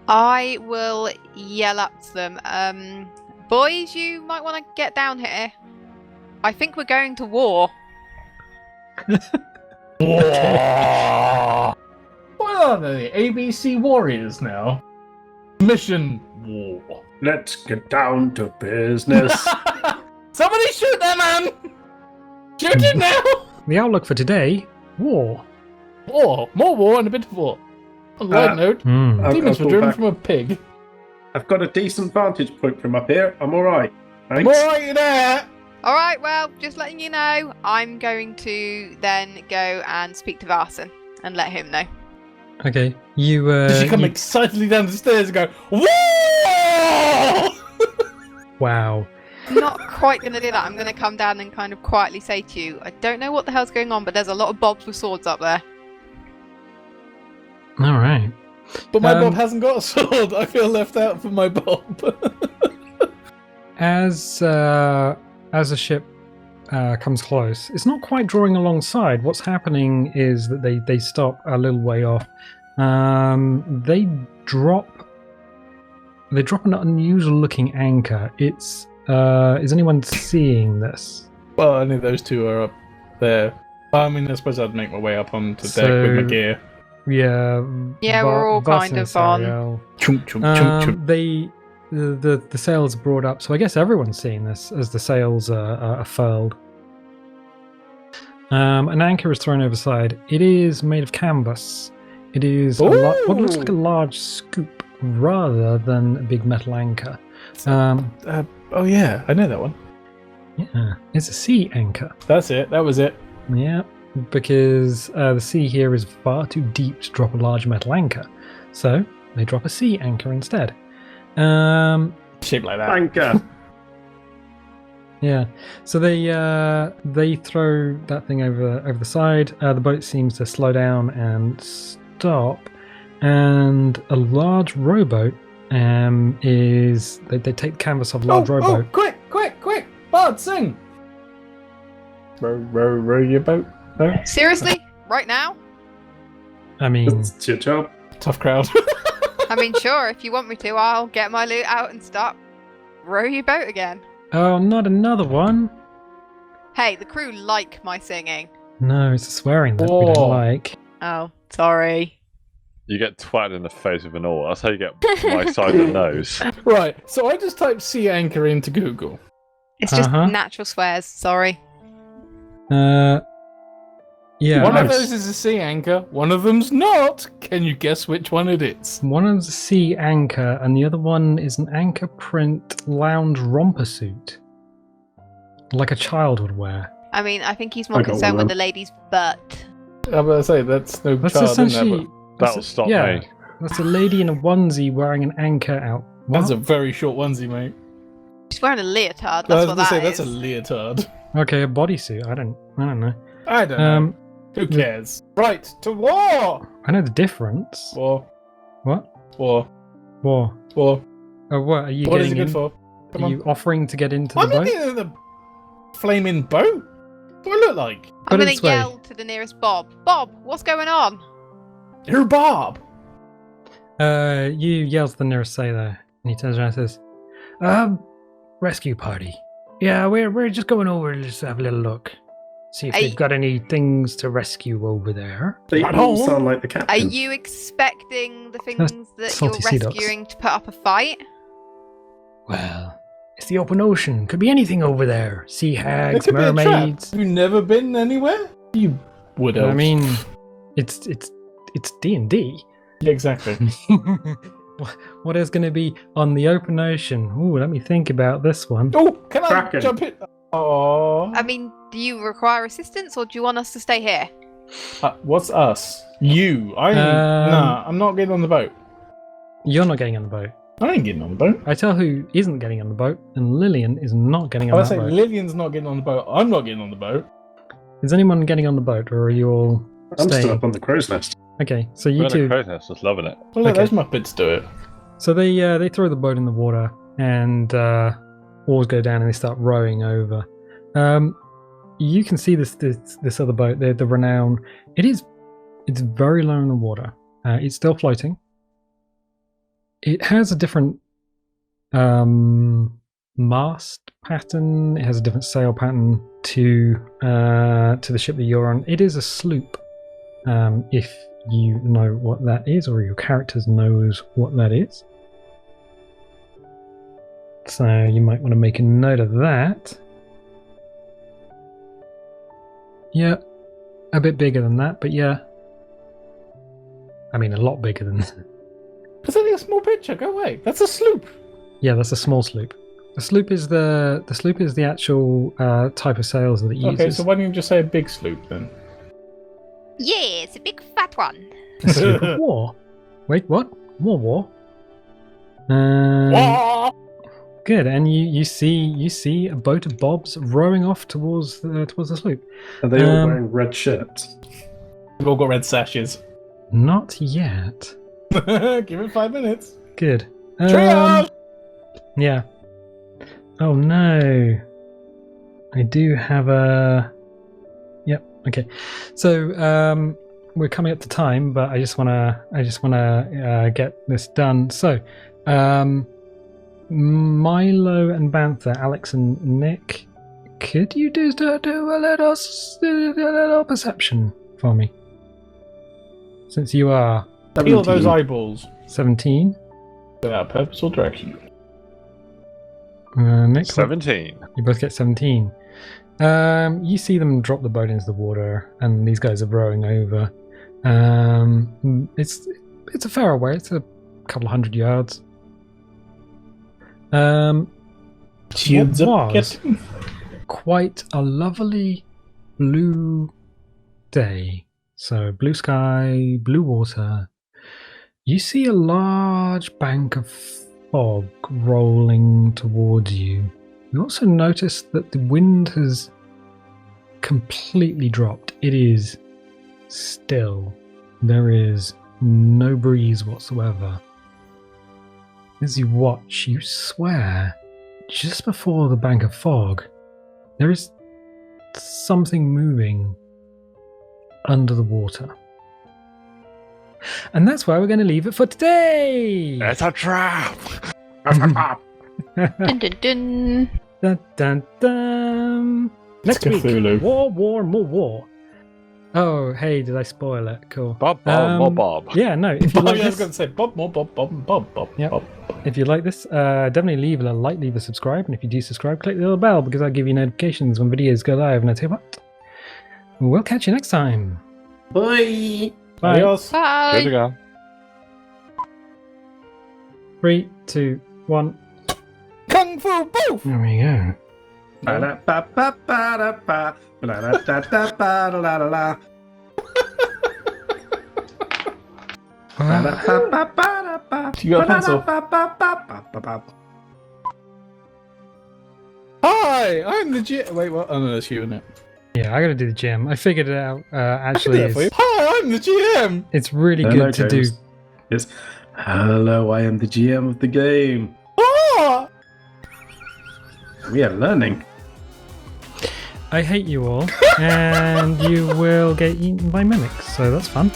I will yell up to them. Boys, you might want to get down here. I think we're going to war. What are they? ABC Warriors now? Mission War. Let's get down to business. Somebody shoot that man! Shoot him now! The outlook for today: war. War. More war and a bit of war. On a light note, Hmm. demons were pull driven back. from a pig. I've got a decent vantage point from up here. I'm alright. Thanks. More you there! Alright, well, just letting you know, I'm going to then go and speak to Varson and let him know. Okay, you. Did she come you- excitedly down the stairs and go, war? Wow. I'm not quite going to do that. I'm going to come down and kind of quietly say to you, I don't know what the hell's going on, but there's a lot of bobs with swords up there. All right. But my Bob hasn't got a sword. I feel left out for my Bob. As a ship comes close, it's not quite drawing alongside. What's happening is that they stop a little way off. They drop an unusual looking anchor. It's is anyone seeing this? Well, only those two are up there. I mean, I suppose I'd make my way up onto deck So- with my gear. Yeah. Yeah, we're all Vas kind and of on. Sariel. Chunk, chunk, chunk, chunk. The sails are brought up, so I guess everyone's seeing this as the sails are furled. An anchor is thrown overside. It is made of canvas. It is what looks like a large scoop rather than a big metal anchor. Oh yeah, I know that one. Yeah, it's a sea anchor. That's it. That was it. Yeah, because the sea here is far too deep to drop a large metal anchor. So they drop a sea anchor instead. Shaped like that. Anchor. Yeah, so they throw that thing over the side. The boat seems to slow down and stop, and a large rowboat is they take the canvas off a large rowboat. Oh, quick! Bard, sing! Row your boat. No? Seriously? Right now? I mean, It's your job. Tough crowd. I mean, sure, if you want me to, I'll get my loot out and start row your boat again. oh, not another one. Hey, the crew like my singing. No, it's the swearing that we don't like. Oh, sorry. You get twatted in the face with an oar. That's how you get my side of the nose. Right, so I just typed sea anchor into Google. It's just Uh-huh. natural swears, sorry. Yeah. One of those is a sea anchor, one of them's not. Can you guess which one it is? One of the sea anchor, and the other one is an anchor print lounge romper suit, like a child would wear. I mean, I think he's more I got concerned one with of the lady's butt. I'm about to say, that's no That's child in there, essentially That'll stop yeah, me. that's a lady in a onesie wearing an anchor out. but that's What? a very short onesie, mate. She's wearing a leotard, I that's was what going to say, that that's is. a leotard. Okay, a bodysuit. I don't know. I don't know. Who cares? Right, to war! I know the difference. War. What? War. War. War. Oh, what are you What is getting it good in? for? Come Are on. you offering to get into the I'm not boat? getting in the flaming boat. What do I look like? Put I'm it gonna this way. yell to the nearest Bob. Bob, what's going on? You're Bob. You yell to the nearest sailor, and he turns around and says, rescue party. Yeah, we're just going over to just have a little look. See if Are they've got any things to rescue over there. They Right all on. sound like the Are captain. you expecting the That's things that salty sea you're ducks. rescuing to put up a fight? Well, it's the open ocean. Could be anything over there. Sea There hags, could be a trap. mermaids. Have you never been anywhere? You would have. I mean, it's D&D. Yeah, exactly. What is going to be on the open ocean? Ooh, let me think about this one. Oh, can I Kraken. jump in? Oh. I mean, do you require assistance or do you want us to stay here? What's us? You. Nah, I'm not getting on the boat. You're not getting on the boat. I ain't getting on the boat. I tell who isn't getting on the boat, and Lillian is not getting I on was that saying boat. Lillian's not getting on the boat. I'm not getting on the boat. Is anyone getting on the boat, or are you all I'm staying? still up on the crow's nest. Okay, so you We're in two. a crow's nest, just loving it. Well, let Okay. those Muppets do it. So they throw the boat in the water, and oars go down, and they start rowing over. You can see this other boat, the Renown. It's very low in the water. It's still floating. It has a different mast pattern. It has a different sail pattern to the ship that you're on. It is a sloop. If you know what that is, or your characters knows what that is. So you might want to make a note of that. Yeah, a bit bigger than that, but yeah. I mean, a lot bigger than that. It's only a small picture. Go away. That's a sloop. Yeah, that's a small sloop. The sloop is the actual type of sails that it uses. Okay, so why don't you just say a big sloop then? Yeah, it's a big fat one. A sloop of war. Wait, what? War? Good, and you see a boat of Bob's rowing off towards the sloop. Are they all wearing red shirts? We've all got red sashes. Not yet. Give it 5 minutes. Good. Triage! Yeah. Oh no. I do have a. Yep. Okay. So we're coming up to time, but I just wanna get this done. So, Milo and Banther, Alex and Nick, could you do a little perception for me? Since you are Peel those 17. eyeballs 17. without purpose or direction. Nick, 17. you both get 17. You see them drop the boat into the water, and these guys are rowing over. It's a fair way. It's a couple of 100 yards. Shields What up, was Captain. quite a lovely blue day. So blue sky, blue water. You see a large bank of fog rolling towards you. You also notice that the wind has completely dropped. It is still. There is no breeze whatsoever. As you watch, you swear, just before the bank of fog, there is something moving under the water. And that's where we're going to leave it for today. It's a trap! Dun, dun, dun. Dun, dun, dun. Next week, Cthulhu. war, more war. Oh, hey, did I spoil it? Cool. Bob, more Bob. Yeah, no. If you Bob, like I was this, going to say Bob, more Bob, Bob, Bob, Bob, Yep. Bob. if you like this, definitely leave a like, leave a subscribe, and if you do subscribe, click the little bell because I'll give you notifications when videos go live. And I tell you what, we'll catch you next time. Bye. Bye. Adios. Bye. Good to go. 3, 2, 1. Kung Fu Boof! There we go. Ba-da-ba-ba-ba-da-ba. Ba-da-da-da-ba-da-da-da-da. Ba-da-ba-ba-ba-da-ba. You got a pencil? Ba-da-ba-ba-ba-ba-ba. Hi, I'm the G. Wait, what? Oh no, that's you, isn't it? Yeah, I gotta do the gym. I figured it out. Actually, There for you. Hi, I'm the GM. it's really Hello, good to do. James. Yes. Hello, I am the GM of the game. Ah! We are learning. I hate you all, and you will get eaten by mimics, so that's fun.